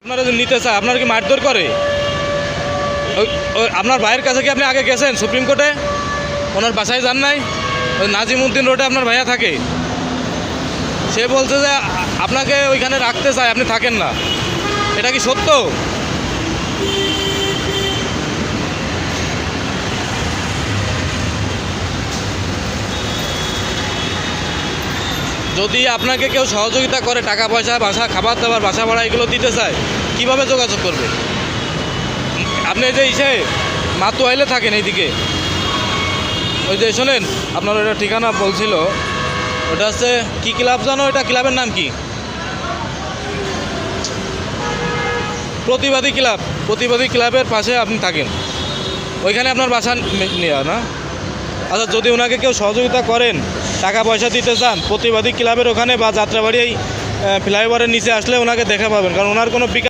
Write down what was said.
আপনারা যদি নিতে চায় আপনার কি মারধর করে? আপনার ভাইয়ের কাছে কি আপনি আগে গেছেন সুপ্রিম কোর্টে? ওনার বাসায় যান নাই? ওই নাজিমউদ্দিন রোডে আপনার ভাইয়া থাকে। সে বলছে যে আপনাকে ওইখানে রাখতে চায়, আপনি থাকেন না। এটা কি সত্য? যদি আপনাকে কেউ সহযোগিতা করে, টাকা পয়সা, বাসা, খাবার দাবার, বাসা ভাড়া এগুলো দিতে চায়, কিভাবে যোগাযোগ করবে? আপনি যে মাতুয়াইলে থাকেন এইদিকে, ওই যে শোনেন, আপনার ওটা ঠিকানা বলছিল, ওটা হচ্ছে কি ক্লাব জানো? ওটা ক্লাবের নাম কি? প্রতিবাদী ক্লাব। প্রতিবাদী ক্লাবের পাশে আপনি থাকেন, ওইখানে আপনার বাসা নেওয়া না? আচ্ছা, যদি ওনাকে কেউ সহযোগিতা করেন, টাকা পয়সা দিতে চান, প্রতিবাদী ক্লাবের ওখানে বা যাত্রাবাড়ি এই ফ্লাইওভারের নিচে আসলে ওনাকে দেখা পাবেন, কারণ ওনার কোনো